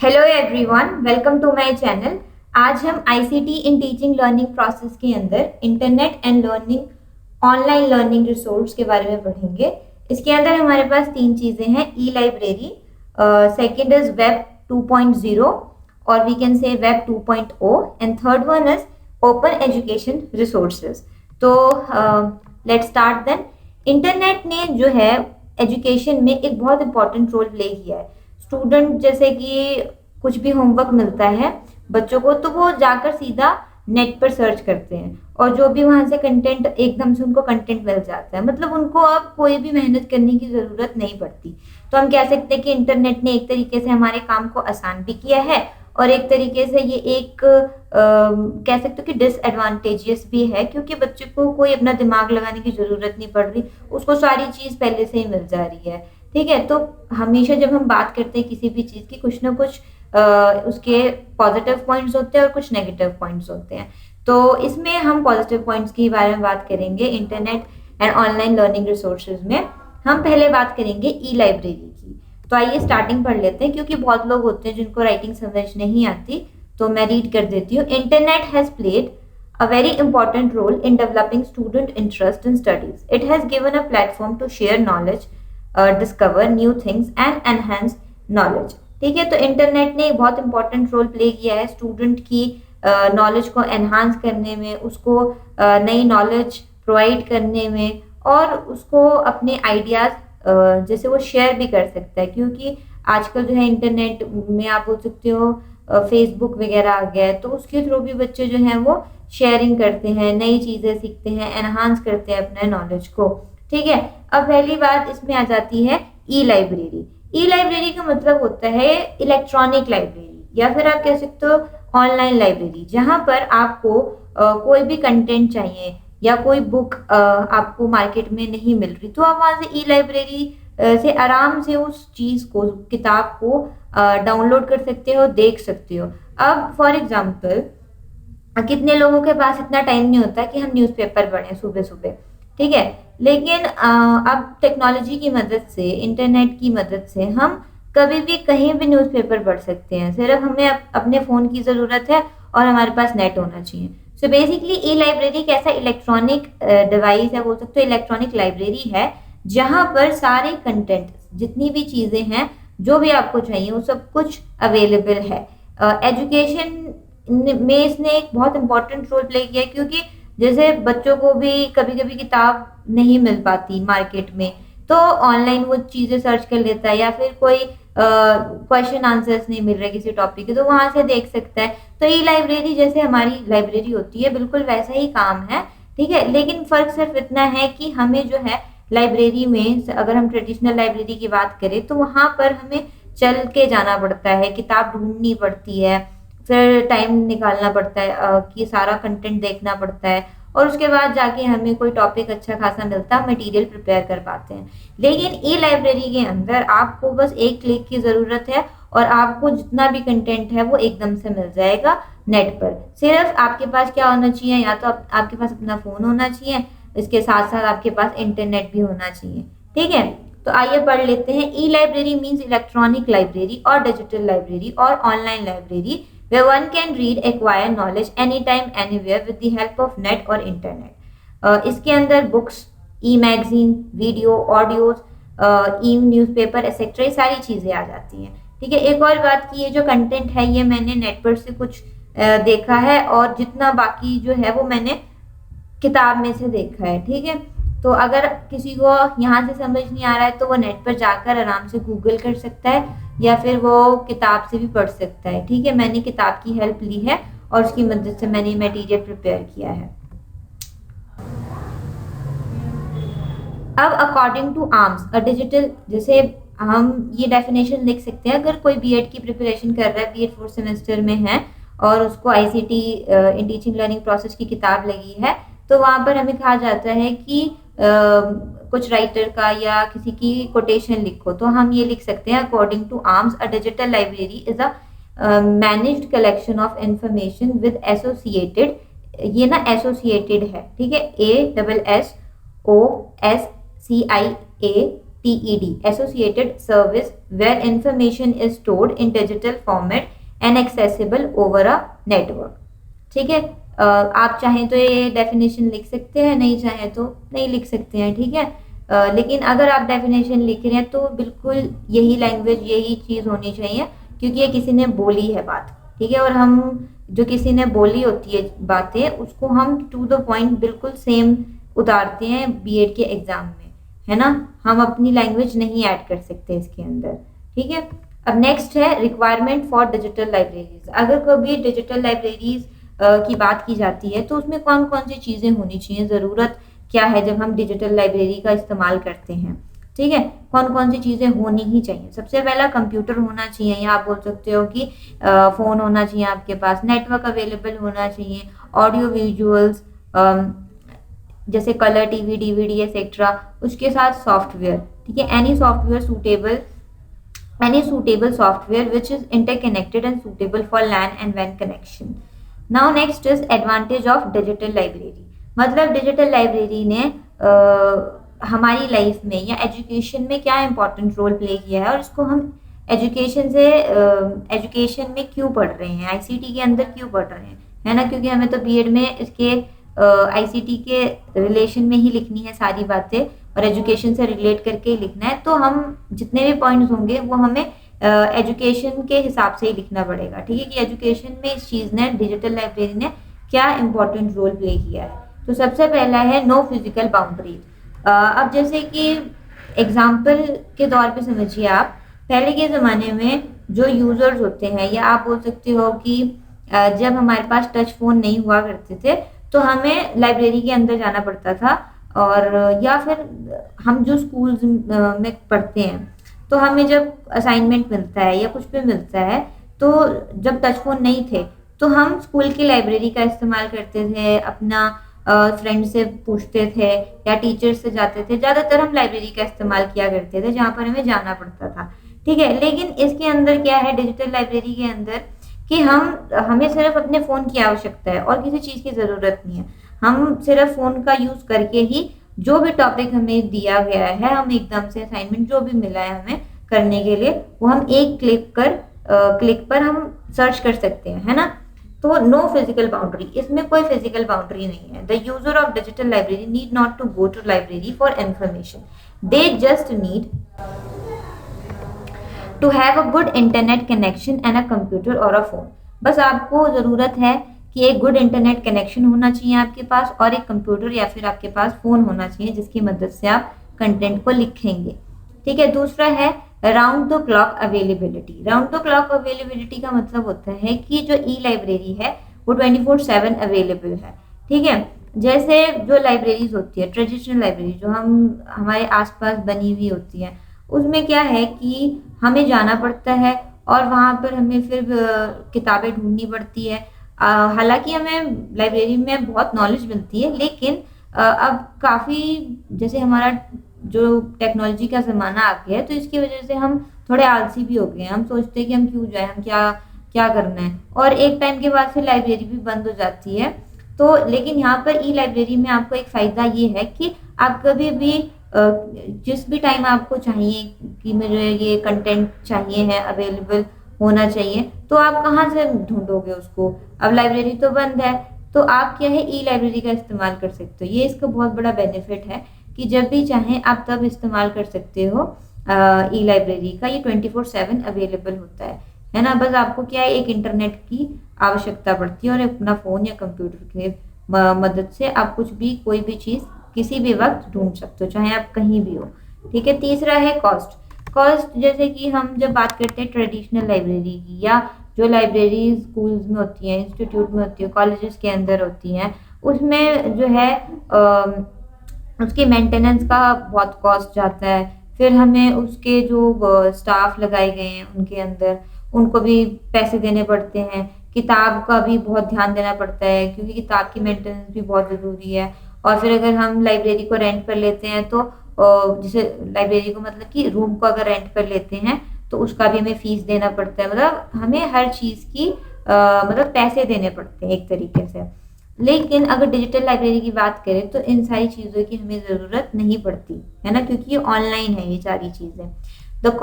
Hello everyone, welcome to my channel. आज हम ICT in teaching learning process के अंदर internet and learning online learning resource के बारे में पढ़ेंगे। इसके अंदर हमारे पास तीन चीज़ें हैं: e library, second is web 2.0 और we can say web 2.0 and third one is open education resources. तो लेट्स स्टार्ट देन। इंटरनेट ने जो है एजुकेशन में एक बहुत इंपॉर्टेंट रोल प्ले किया है। स्टूडेंट जैसे कि कुछ भी होमवर्क मिलता है बच्चों को, तो वो जाकर सीधा नेट पर सर्च करते हैं और जो भी वहां से कंटेंट एकदम से उनको कंटेंट मिल जाता है। मतलब उनको अब कोई भी मेहनत करने की जरूरत नहीं पड़ती। तो हम कह सकते हैं कि इंटरनेट ने एक तरीके से हमारे काम को आसान भी किया है और एक तरीके से ये एक कह सकते हो कि डिसएडवांटेजियस भी है, क्योंकि बच्चे को कोई अपना दिमाग लगाने की जरूरत नहीं पड़ रही, उसको सारी चीज पहले से ही मिल जा रही है। ठीक है, तो हमेशा जब हम बात करते हैं किसी भी चीज की, कुछ ना कुछ उसके पॉजिटिव पॉइंट्स होते हैं और कुछ नेगेटिव पॉइंट्स होते हैं। तो इसमें हम पॉजिटिव पॉइंट्स के बारे में बात करेंगे। Internet and online learning resources में हम पहले बात करेंगे ई लाइब्रेरी की। तो आइए स्टार्टिंग पढ़ लेते हैं, क्योंकि बहुत लोग होते हैं जिनको राइटिंग समझ नहीं आती। तो मैं रीड कर देती हूँ। Internet has played a very important role in developing student interest in studies. It has given a platform to share knowledge, discover new things and enhance knowledge. ठीक है, तो इंटरनेट ने एक बहुत इंपॉर्टेंट रोल प्ले किया है student की knowledge को एनहांस करने में, उसको नई नॉलेज प्रोवाइड करने में और उसको अपने आइडियाज जैसे वो शेयर भी कर सकता है। क्योंकि आजकल जो है इंटरनेट में आप बोल सकते हो फेसबुक वगैरह आ गया है, तो उसके थ्रू भी बच्चे जो हैं वो शेयरिंग करते हैं, नई चीज़ें सीखते हैं, एनहांस करते हैं अपने नॉलेज को। ठीक है, अब पहली बात इसमें आ जाती है ई लाइब्रेरी। ई लाइब्रेरी का मतलब होता है इलेक्ट्रॉनिक लाइब्रेरी, या फिर आप कह सकते हो ऑनलाइन लाइब्रेरी, जहां पर आपको कोई भी कंटेंट चाहिए या कोई बुक आपको मार्केट में नहीं मिल रही, तो आप वहां से ई लाइब्रेरी से आराम से उस चीज को, किताब को डाउनलोड कर सकते हो, देख सकते हो। अब फॉर एग्जाम्पल कितने लोगों के पास इतना टाइम नहीं होता कि हम न्यूज़पेपर पढ़ें सुबह सुबह। ठीक है, लेकिन अब टेक्नोलॉजी की मदद से, इंटरनेट की मदद से हम कभी भी कहीं भी न्यूज़पेपर पढ़ सकते हैं। सिर्फ हमें अपने फ़ोन की ज़रूरत है और हमारे पास नेट होना चाहिए। सो बेसिकली ई लाइब्रेरी एक ऐसा इलेक्ट्रॉनिक डिवाइस है, बोल सकते हो इलेक्ट्रॉनिक लाइब्रेरी है, जहाँ पर सारे कंटेंट, जितनी भी चीज़ें हैं, जो भी आपको चाहिए वो सब कुछ अवेलेबल है। एजुकेशन में इसने एक बहुत इंपॉर्टेंट रोल प्ले किया है, क्योंकि जैसे बच्चों को भी कभी कभी किताब नहीं मिल पाती मार्केट में, तो ऑनलाइन वो चीज़ें सर्च कर लेता है, या फिर कोई क्वेश्चन आंसर्स नहीं मिल रहे किसी टॉपिक के, तो वहां से देख सकता है। तो ई लाइब्रेरी जैसे हमारी लाइब्रेरी होती है, बिल्कुल वैसा ही काम है। ठीक है, लेकिन फर्क सिर्फ इतना है कि हमें जो है लाइब्रेरी में, अगर हम ट्रेडिशनल लाइब्रेरी की बात करें, तो वहां पर हमें चल के जाना पड़ता है, किताब ढूंढनी पड़ती है, फिर टाइम निकालना पड़ता है कि सारा कंटेंट देखना पड़ता है, और उसके बाद जाके हमें कोई टॉपिक अच्छा खासा मिलता है, मटेरियल प्रिपेयर कर पाते हैं। लेकिन ई लाइब्रेरी के अंदर आपको बस एक क्लिक की ज़रूरत है और आपको जितना भी कंटेंट है वो एकदम से मिल जाएगा नेट पर। सिर्फ आपके पास क्या होना चाहिए, या तो आपके पास अपना फ़ोन होना चाहिए, इसके साथ साथ आपके पास इंटरनेट भी होना चाहिए। ठीक है, तो आइए पढ़ लेते हैं। E library means electronic library और डिजिटल लाइब्रेरी और online library where one can read, acquire knowledge anytime, anywhere with the help of net और internet। इसके अंदर books, e magazine, video, audios, e newspaper etcetera, ये सारी चीज़ें आ जाती हैं। ठीक है, एक और बात की, ये जो कंटेंट है ये मैंने नेट पर से कुछ देखा है, और जितना बाकी जो है वो मैंने किताब में से देखा है। ठीक है, तो अगर किसी को यहाँ से समझ नहीं आ रहा है तो वो नेट पर जाकर आराम से गूगल कर सकता है, या फिर वो किताब से भी पढ़ सकता है। ठीक है, मैंने किताब की हेल्प ली है और उसकी मदद से मैंने मटेरियल प्रिपेयर किया है। अब according to arms a digital, जैसे हम ये डेफिनेशन लिख सकते हैं, अगर कोई बीएड की प्रिपरेशन कर रहा है, बीएड 4th सेमेस्टर में है और उसको ICT in teaching learning process की किताब लगी है, तो वहाँ पर हमें कहा जाता है कि कुछ राइटर का या किसी की कोटेशन लिखो, तो हम ये लिख सकते हैं according to arms a digital library is a managed collection of information with associated, ये ना एसोसिएटेड है। ठीक है, ASSOCIATED TED, Associated Service where information is stored in digital format and accessible over a network। ठीक है, आप चाहें तो ये डेफिनेशन लिख सकते हैं, नहीं चाहें तो नहीं लिख सकते हैं, ठीक है। लेकिन अगर आप डेफिनेशन लिख रहे हैं तो बिल्कुल यही लैंग्वेज, यही चीज़ होनी चाहिए, क्योंकि ये किसी ने बोली है बात, ठीक है। और हम जो किसी ने बोली होती है बातें, उसको हम टू द पॉइंट बिल्कुल सेम उतारते हैं बीएड के एग्जाम में, है ना। हम अपनी लैंग्वेज नहीं ऐड कर सकते इसके अंदर, ठीक है। अब नेक्स्ट है रिक्वायरमेंट फॉर डिजिटल लाइब्रेरीज। अगर कभी डिजिटल लाइब्रेरीज की बात की जाती है तो उसमें कौन कौन सी चीज़ें होनी चाहिए, ज़रूरत क्या है जब हम डिजिटल लाइब्रेरी का इस्तेमाल करते हैं, ठीक है। कौन कौन सी चीज़ें होनी ही चाहिए। सबसे पहला कंप्यूटर होना चाहिए, या आप बोल सकते हो कि फ़ोन होना चाहिए आपके पास, नेटवर्क अवेलेबल होना चाहिए, ऑडियो विजुअल्स जैसे कलर टीवी, डीवीडी एक्सेट्रा, उसके साथ सॉफ्टवेयर, ठीक है। Any suitable software which is interconnected and suitable for LAN and वैन connection. Now next is advantage of digital library. मतलब डिजिटल लाइब्रेरी ने हमारी लाइफ में या एजुकेशन में क्या इंपॉर्टेंट रोल प्ले किया है, और इसको हम एजुकेशन में क्यों पढ़ रहे हैं, आईसीटी के अंदर क्यों पढ़ रहे हैं, है ना। क्योंकि हमें तो बीएड में इसके आईसीटी के रिलेशन में ही लिखनी है सारी बातें, और एजुकेशन से रिलेट करके ही लिखना है। तो हम जितने भी पॉइंट्स होंगे वो हमें एजुकेशन के हिसाब से ही लिखना पड़ेगा, ठीक है, कि एजुकेशन में इस चीज़ ने, डिजिटल लाइब्रेरी ने क्या इंपॉर्टेंट रोल प्ले किया है। तो सबसे पहला है नो फिजिकल बाउंड्रीज। अब जैसे कि एग्जाम्पल के तौर पे समझिए आप, पहले के ज़माने में जो यूज़र्स होते हैं, या आप बोल सकते हो कि जब हमारे पास टच फ़ोन नहीं हुआ करते थे तो हमें लाइब्रेरी के अंदर जाना पड़ता था, और या फिर हम जो स्कूल्स में पढ़ते हैं तो हमें जब असाइनमेंट मिलता है या कुछ भी मिलता है, तो जब टच फ़ोन नहीं थे तो हम स्कूल की लाइब्रेरी का इस्तेमाल करते थे, अपना फ्रेंड से पूछते थे या टीचर से जाते थे। ज़्यादातर हम लाइब्रेरी का इस्तेमाल किया करते थे जहाँ पर हमें जाना पड़ता था, ठीक है। लेकिन इसके अंदर क्या है, डिजिटल लाइब्रेरी के अंदर, कि हमें सिर्फ अपने फ़ोन की आवश्यकता है और किसी चीज़ की ज़रूरत नहीं है। हम सिर्फ फ़ोन का यूज़ करके ही जो भी टॉपिक हमें दिया गया है, हम एकदम से असाइनमेंट जो भी मिला है हमें करने के लिए, वो हम एक क्लिक पर हम सर्च कर सकते हैं, है ना। तो नो फिजिकल बाउंड्री, इसमें कोई फिजिकल बाउंड्री नहीं है। The user of digital library need not to go to library for information, they just need to have a good internet connection and a computer और अ फोन। बस आपको ज़रूरत है कि एक गुड इंटरनेट कनेक्शन होना चाहिए आपके पास, और एक कंप्यूटर या फिर आपके पास फ़ोन होना चाहिए जिसकी मदद से आप कंटेंट को लिखेंगे, ठीक है। दूसरा है round the clock availability. Round the clock availability का मतलब होता है कि जो ई लाइब्रेरी है वो 24/7 अवेलेबल है, ठीक है। जैसे जो लाइब्रेरीज होती है, ट्रेडिशनल लाइब्रेरी जो हमारे आसपास बनी हुई होती है, उसमें क्या है कि हमें जाना पड़ता है और वहाँ पर हमें फिर किताबें ढूंढनी पड़ती है। हालांकि हमें लाइब्रेरी में बहुत नॉलेज मिलती है, लेकिन अब काफ़ी, जैसे हमारा जो टेक्नोलॉजी का ज़माना आ गया है, तो इसकी वजह से हम थोड़े आलसी भी हो गए हैं। हम सोचते हैं कि हम क्यों जाएं, हम क्या करना है, और एक टाइम के बाद फिर लाइब्रेरी भी बंद हो जाती है। तो लेकिन यहाँ पर ई लाइब्रेरी में आपको एक फ़ायदा ये है कि आप कभी भी जिस भी टाइम आपको चाहिए कि मुझे ये कंटेंट चाहिए है, अवेलेबल होना चाहिए, तो आप कहाँ से ढूंढोगे उसको। अब लाइब्रेरी तो बंद है, तो आप क्या है, ई लाइब्रेरी का इस्तेमाल कर सकते हो। ये इसका बहुत बड़ा बेनिफिट है कि जब भी चाहें आप तब इस्तेमाल कर सकते हो ई लाइब्रेरी का। ये 24/7 अवेलेबल होता है ना। बस आपको क्या है, एक इंटरनेट की आवश्यकता पड़ती है, और अपना फ़ोन या कंप्यूटर के मदद से आप कुछ भी, कोई भी चीज़ किसी भी वक्त ढूंढ सकते हो, चाहे आप कहीं भी हो, ठीक है। तीसरा है कॉस्ट। जैसे कि हम जब बात करते हैं ट्रेडिशनल लाइब्रेरी की, या जो लाइब्रेरी स्कूल्स में होती हैं, इंस्टीट्यूट में होती है, कॉलेजेस के अंदर होती हैं, उसमें जो है उसके मेंटेनेंस का बहुत कॉस्ट जाता है। फिर हमें उसके जो स्टाफ लगाए गए हैं उनके अंदर, उनको भी पैसे देने पड़ते हैं। किताब का भी बहुत ध्यान देना पड़ता है, क्योंकि किताब की मेंटेनेंस भी बहुत ज़रूरी है। और फिर अगर हम लाइब्रेरी को रेंट पर लेते हैं, तो जैसे लाइब्रेरी को मतलब कि रूम को अगर रेंट पर लेते हैं तो उसका भी हमें फीस देना पड़ता है। मतलब हमें हर चीज़ की मतलब पैसे देने पड़ते हैं एक तरीके से। लेकिन अगर डिजिटल लाइब्रेरी की बात करें तो इन सारी चीज़ों की हमें ज़रूरत नहीं पड़ती है ना, क्योंकि ये ऑनलाइन है ये सारी चीज़ें। द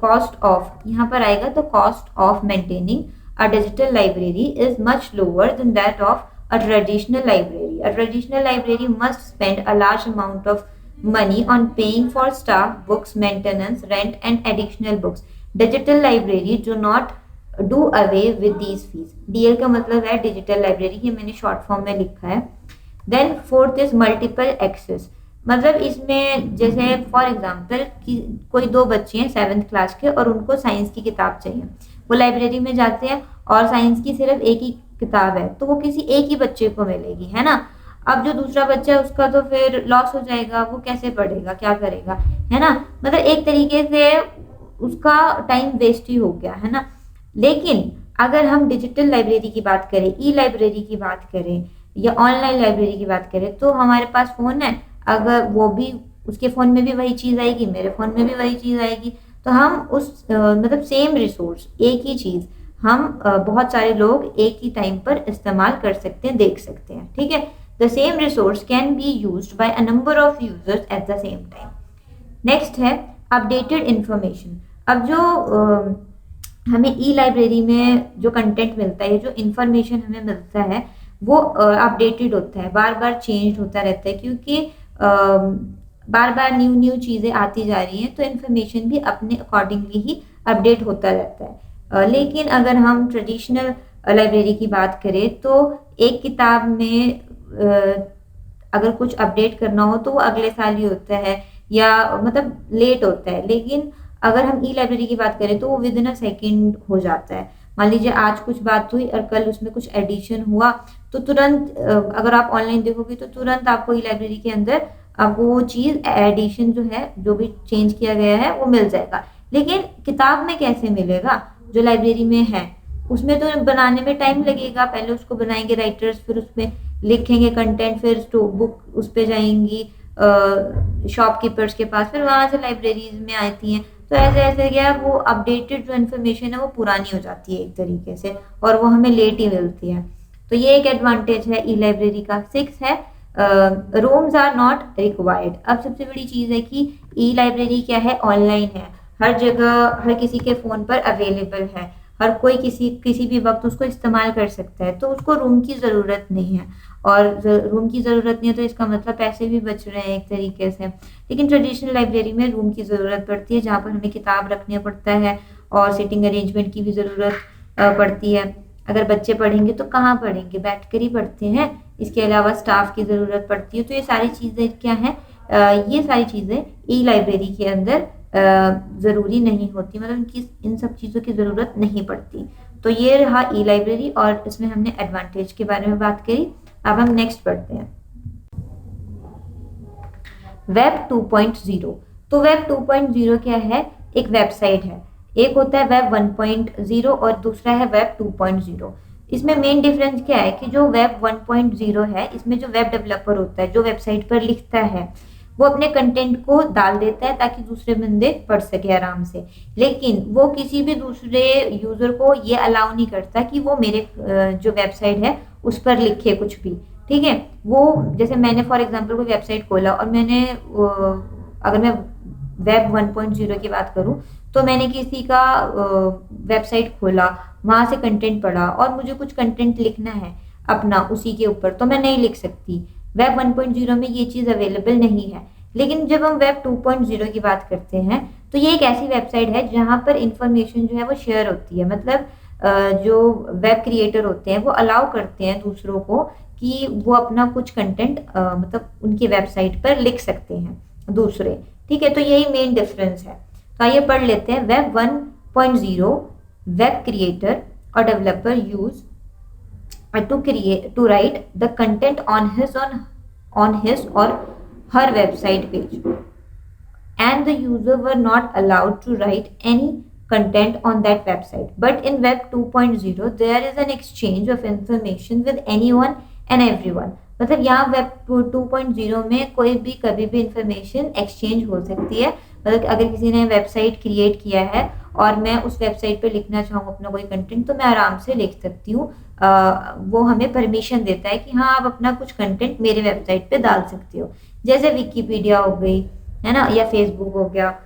कॉस्ट ऑफ यहाँ पर आएगा, the cost of maintaining a digital library is much lower than that of a traditional library. A traditional library must spend a large amount of money on paying for staff, books, maintenance, rent and additional books. Digital library do not do away with these fees. DL का मतलब है digital library, ये मैंने short form में लिखा है। Then fourth is multiple access, मतलब इसमें जैसे फॉर एग्जांपल कि कोई दो बच्चे हैं 7th क्लास के और उनको साइंस की किताब चाहिए, वो लाइब्रेरी में जाते हैं और साइंस की सिर्फ एक ही किताब है तो वो किसी एक ही बच्चे को मिलेगी, है ना। अब जो दूसरा बच्चा है उसका तो फिर लॉस हो जाएगा, वो कैसे पढ़ेगा, क्या करेगा, है ना। मतलब एक तरीके से उसका टाइम वेस्ट ही हो गया, है ना। लेकिन अगर हम डिजिटल लाइब्रेरी की बात करें, ई लाइब्रेरी की बात करें या ऑनलाइन लाइब्रेरी की बात करें, तो हमारे पास फ़ोन है, अगर वो भी उसके फ़ोन में भी वही चीज़ आएगी, मेरे फ़ोन में भी वही चीज़ आएगी, तो हम उस मतलब सेम रिसोर्स, एक ही चीज़ हम बहुत सारे लोग एक ही टाइम पर इस्तेमाल कर सकते हैं, देख सकते हैं, ठीक है। The same resource can be used by a number of users at the same time. Next है अपडेटेड इंफॉर्मेशन। अब जो हमें ई लाइब्रेरी में जो कंटेंट मिलता है, जो इंफॉर्मेशन हमें मिलता है वो अपडेटेड होता है, बार बार चेंज होता रहता है, क्योंकि बार बार न्यू चीज़ें आती जा रही हैं, तो इन्फॉर्मेशन भी अपने अकॉर्डिंगली ही अपडेट होता रहता है। लेकिन अगर हम ट्रेडिशनल लाइब्रेरी की बात करें तो एक किताब में अगर कुछ अपडेट करना हो तो वो अगले साल ही होता है या मतलब लेट होता है, लेकिन अगर हम ई लाइब्रेरी की बात करें तो वो विद इन अ सेकेंड हो जाता है। मान लीजिए आज कुछ बात हुई और कल उसमें कुछ एडिशन हुआ तो तुरंत अगर आप ऑनलाइन देखोगे तो तुरंत आपको ई लाइब्रेरी के अंदर आपको वो चीज़ एडिशन जो है, जो भी चेंज किया गया है वो मिल जाएगा। लेकिन किताब में कैसे मिलेगा, जो लाइब्रेरी में है उसमें तो बनाने में टाइम लगेगा, पहले उसको बनाएंगे राइटर्स, फिर उसमें लिखेंगे कंटेंट, फिर बुक उस पर जाएंगी शॉपकीपर्स के पास, फिर वहाँ से लाइब्रेरीज में आती हैं, तो ऐसे ऐसे क्या वो अपडेटेड जो इन्फॉर्मेशन है वो पुरानी हो जाती है एक तरीके से, और वो हमें लेट ही मिलती है। तो ये एक एडवांटेज है ई लाइब्रेरी का। 6 है रूम्स आर नॉट रिक्वायर्ड। अब सबसे बड़ी चीज़ है कि ई लाइब्रेरी क्या है, ऑनलाइन है, हर जगह हर किसी के फ़ोन पर अवेलेबल है, हर कोई किसी भी वक्त उसको इस्तेमाल कर सकता है, तो उसको रूम की ज़रूरत नहीं है। और रूम की ज़रूरत नहीं है तो इसका मतलब पैसे भी बच रहे हैं एक तरीके से। लेकिन ट्रेडिशनल लाइब्रेरी में रूम की ज़रूरत पड़ती है, जहाँ पर हमें किताब रखना पड़ता है और सिटिंग अरेंजमेंट की भी ज़रूरत पड़ती है। अगर बच्चे पढ़ेंगे तो कहाँ पढ़ेंगे, बैठ कर ही पढ़ते हैं। इसके अलावा स्टाफ की ज़रूरत पड़ती है। तो ये सारी चीज़ें क्या हैं, ये सारी चीज़ें ई लाइब्रेरी के अंदर ज़रूरी नहीं होती, मतलब इनकी इन सब चीज़ों की ज़रूरत नहीं पड़ती। तो ये रहा ई लाइब्रेरी और इसमें हमने एडवांटेज के बारे में बात करी। अब हम नेक्स्ट पढ़ते हैं वेब 2.0। तो वेब 2.0 क्या है, एक वेबसाइट है। एक होता है वेब 1.0 और दूसरा है वेब 2.0। इसमें मेन डिफरेंस क्या है कि जो वेब 1.0 है, इसमें जो वेब डेवलपर होता है, जो वेबसाइट पर लिखता है, वो अपने कंटेंट को डाल देता है ताकि दूसरे बंदे पढ़ सके आराम से। लेकिन वो किसी भी दूसरे यूज़र को ये अलाउ नहीं करता कि वो मेरे जो वेबसाइट है उस पर लिखे कुछ भी, ठीक है। वो जैसे मैंने फॉर एग्जांपल कोई वेबसाइट खोला और मैंने अगर मैं वेब 1.0 की बात करूं तो मैंने किसी का वेबसाइट खोला, वहाँ से कंटेंट पढ़ा और मुझे कुछ कंटेंट लिखना है अपना उसी के ऊपर, तो मैं नहीं लिख सकती। वेब 1.0 में ये चीज़ अवेलेबल नहीं है। लेकिन जब हम वेब 2.0 की बात करते हैं तो ये एक ऐसी वेबसाइट है जहाँ पर इंफॉर्मेशन जो है वो शेयर होती है। मतलब जो वेब क्रिएटर होते हैं वो अलाउ करते हैं दूसरों को कि वो अपना कुछ कंटेंट मतलब उनकी वेबसाइट पर लिख सकते हैं दूसरे, ठीक है। तो यही मेन डिफरेंस है। तो आइए पढ़ लेते हैं। वेब 1.0 वेब क्रिएटर और developer use to write the content on his or her website page, and the user were not allowed to write any content on that website. But in web 2.0 there is an exchange of information with anyone and everyone. मतलब यहाँ web 2.0 में कोई भी कभी भी information exchange हो सकती है, मतलब अगर किसी ने वेबसाइट क्रिएट किया है और मैं उस वेबसाइट पे लिखना चाहूँ अपना कोई कंटेंट, तो मैं आराम से लिख सकती हूँ। वो हमें परमिशन देता है कि हाँ, आप अपना कुछ कंटेंट मेरे वेबसाइट पे डाल सकते हो, जैसे विकिपीडिया हो गई, है ना, या फेसबुक हो गया।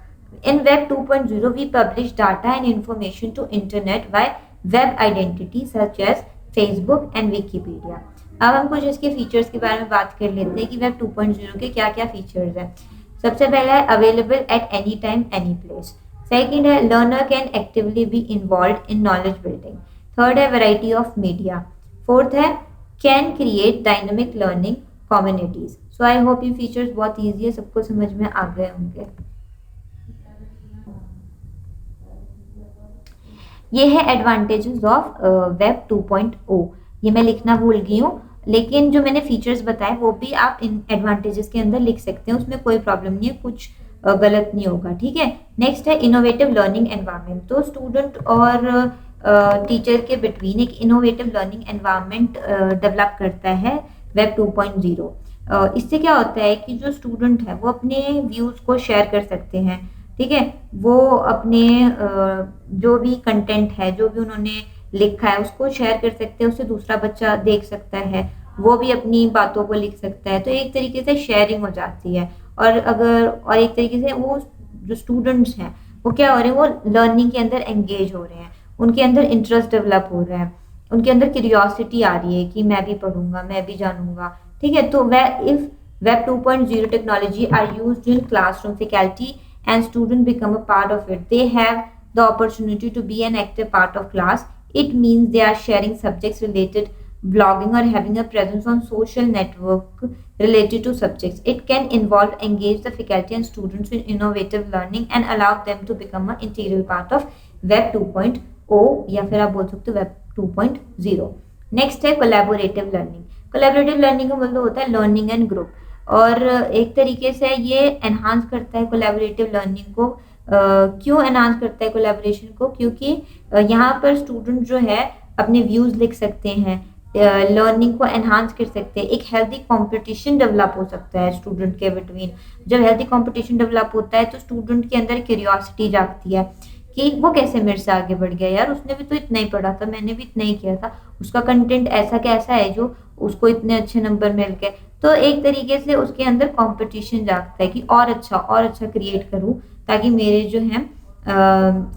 In Web 2.0, we publish data and information to internet by web identity such as Facebook and Wikipedia. अब हम कुछ इसके फीचर्स के बारे में बात कर लेते हैं कि वेब 2.0 के क्या क्या फीचर्स हैं। सबसे पहला है available at any time any place. Second है learner can actively be involve in knowledge building. Third है वैरायटी ऑफ मीडिया। फोर्थ है can create dynamic learning communities. So I hope ये फीचर्स बहुत ईजी है, सबको समझ में आ गए होंगे। ये है एडवांटेजेस ऑफ वेब 2.0। ये मैं लिखना भूल गई हूँ, लेकिन जो मैंने फीचर्स बताए वो भी आप इन एडवांटेजेस के अंदर लिख सकते हैं, उसमें कोई प्रॉब्लम नहीं है, कुछ गलत नहीं होगा, ठीक है। नेक्स्ट है इनोवेटिव लर्निंग एनवायरनमेंट। तो स्टूडेंट और टीचर के बिटवीन एक इनोवेटिव लर्निंग एनवायरनमेंट डेवलप करता है वेब 2.0। इससे क्या होता है कि जो स्टूडेंट है वो अपने व्यूज़ को शेयर कर सकते हैं, ठीक है। वो अपने जो भी कंटेंट है, जो भी उन्होंने लिखा है, उसको शेयर कर सकते हैं, उसे दूसरा बच्चा देख सकता है, वो भी अपनी बातों को लिख सकता है। तो एक तरीके से शेयरिंग हो जाती है। और एक तरीके से वो जो स्टूडेंट्स हैं वो क्या हो रहे हैं, वो लर्निंग के अंदर एंगेज हो रहे हैं, उनके अंदर इंटरेस्ट डेवलप हो रहा है, उनके अंदर क्यूरियोसिटी आ रही है कि मैं भी पढ़ूंगा, मैं भी जानूंगा, ठीक है। तो if web 2.0 technology are used in classroom faculty and students become a part of it, they have the opportunity to be an active part of class. It means they are sharing subjects related, blogging, or having a presence on social network related to subjects. It can involve engage the faculty and students in innovative learning and allow them to become an integral part of web 2.0 या फिर आप बोल सकते हो web 2.0। Next है collaborative learning. Collaborative learning का मतलब होता है लर्निंग एंड ग्रुप, और एक तरीके से ये एनहांस करता है कोलैबोरेटिव लर्निंग को। क्यों एनहांस करता है कोलैबोरेशन को? क्योंकि यहाँ पर स्टूडेंट जो है अपने व्यूज़ लिख सकते हैं, लर्निंग को एनहांस कर सकते हैं, एक हेल्दी कंपटीशन डेवलप हो सकता है स्टूडेंट के बिटवीन। जब हेल्दी कंपटीशन डेवलप होता है तो स्टूडेंट के अंदर क्यूरियोसिटी जागती है कि वो कैसे मेरे से आगे बढ़ गया, यार उसने भी तो इतना ही पढ़ा था, मैंने भी इतना ही किया था, उसका कंटेंट ऐसा कैसा है जो उसको इतने अच्छे नंबर मिल गए। तो एक तरीके से उसके अंदर कंपटीशन जागता है कि और अच्छा क्रिएट करूं ताकि मेरे जो है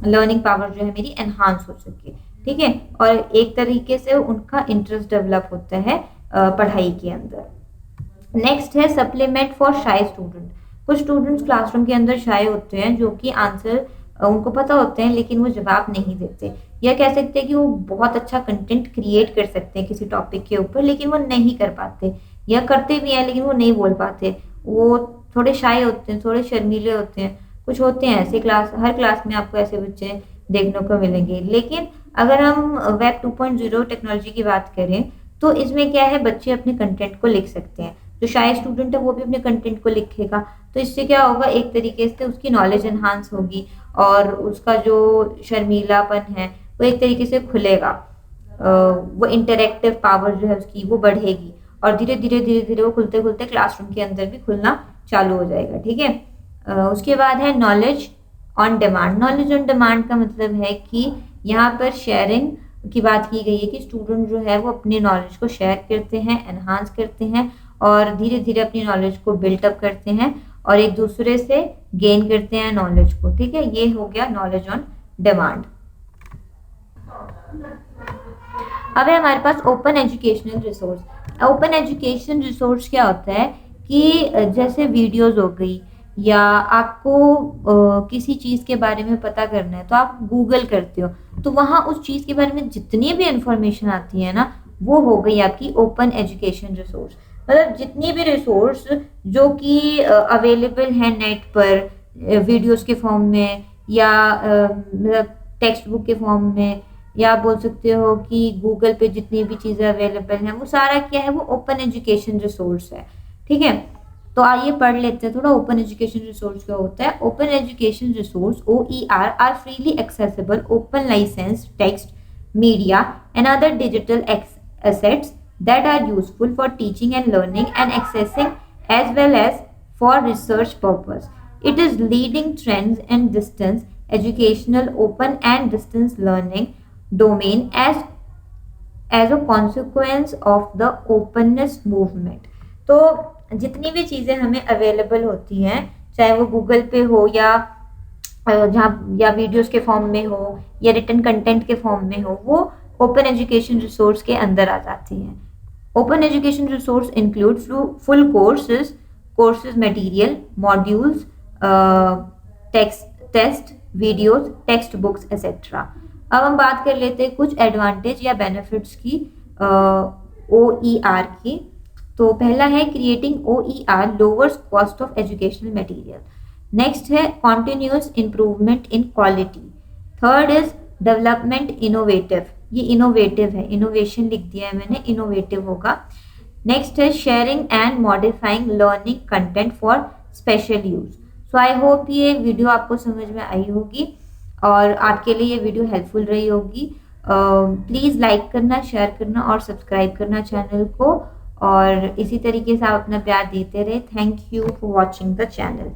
लर्निंग पावर जो है मेरी एनहांस हो सके, ठीक है। और एक तरीके से उनका इंटरेस्ट डेवलप होता है पढ़ाई के अंदर। नेक्स्ट है सप्लीमेंट फॉर शाय स्टूडेंट। कुछ स्टूडेंट्स क्लासरूम के अंदर शाय होते हैं, जो कि आंसर उनको पता होते हैं लेकिन वो जवाब नहीं देते, या कह सकते हैं कि वो बहुत अच्छा कंटेंट क्रिएट कर सकते हैं किसी टॉपिक के ऊपर, लेकिन वो नहीं कर पाते, या करते भी हैं लेकिन वो नहीं बोल पाते, वो थोड़े शाय होते हैं, थोड़े शर्मीले होते हैं। कुछ होते हैं ऐसे, हर क्लास में आपको ऐसे बच्चे देखने को मिलेंगे। लेकिन अगर हम वेब 2.0 टेक्नोलॉजी की बात करें तो इसमें क्या है, बच्चे अपने कंटेंट को लिख सकते हैं। जो शाय स्टूडेंट है वो भी अपने कंटेंट को लिखेगा, तो इससे क्या होगा, एक तरीके से उसकी नॉलेज एनहांस होगी और उसका जो शर्मीलापन है वो एक तरीके से खुलेगा, वो इंटरेक्टिव पावर जो है उसकी वो बढ़ेगी, और धीरे धीरे वो खुलते खुलते क्लासरूम के अंदर भी खुलना चालू हो जाएगा, ठीक है। उसके बाद है knowledge on demand. Knowledge on demand का मतलब है कि यहाँ पर शेयरिंग की बात की गई है कि स्टूडेंट जो है वो अपने नॉलेज को शेयर करते हैं, एनहांस करते हैं, और धीरे धीरे अपनी नॉलेज को बिल्टअप करते हैं और एक दूसरे से गेन करते हैं नॉलेज को, ठीक है। ये हो गया नॉलेज ऑन डिमांड। अब है हमारे पास open educational resource. Open education resource क्या होता है कि जैसे वीडियोस हो गई, या आपको किसी चीज़ के बारे में पता करना है तो आप गूगल करते हो, तो वहाँ उस चीज़ के बारे में जितनी भी इंफॉर्मेशन आती है ना, वो हो गई आपकी ओपन एजुकेशन रिसोर्स। मतलब जितनी भी रिसोर्स जो कि अवेलेबल है नेट पर, वीडियोस के फॉर्म में, या मतलब टेक्स्ट बुक के फॉर्म में, या आप बोल सकते हो कि गूगल पे जितनी भी चीज़ें अवेलेबल हैं, वो सारा क्या है, वो ओपन एजुकेशन रिसोर्स है, ठीक है। तो आइए पढ़ लेते हैं थोड़ा ओपन एजुकेशन रिसोर्स क्या होता है। Open education resource OER are freely accessible open licence text media and other digital assets that are useful for teaching and learning and accessing as well as for research purpose. It is leading trends in distance educational, open and distance learning domain as a consequence of the openness movement. तो जितनी भी चीज़ें हमें available होती हैं, चाहे वो Google पे हो या जहाँ या वीडियोस के फॉर्म में हो या रिटन कंटेंट के फॉर्म में हो, वो ओपन एजुकेशन रिसोर्स के अंदर आ जाती हैं. Open education resource include full courses material, modules, test videos, text books etcetera. अब हम बात कर लेते हैं कुछ एडवांटेज या बेनिफिट्स की OER की. तो पहला है creating OER lowers cost of educational material. Next है continuous improvement in quality. Third is development innovative. ये इनोवेटिव है, इनोवेशन लिख दिया है मैंने, इनोवेटिव होगा. नेक्स्ट है sharing and modifying learning content for special use. So I hope ये वीडियो आपको समझ में आई होगी और आपके लिए ये वीडियो हेल्पफुल रही होगी. प्लीज़ लाइक करना, शेयर करना और सब्सक्राइब करना चैनल को, और इसी तरीके से आप अपना प्यार देते रहे. Thank you for watching the channel.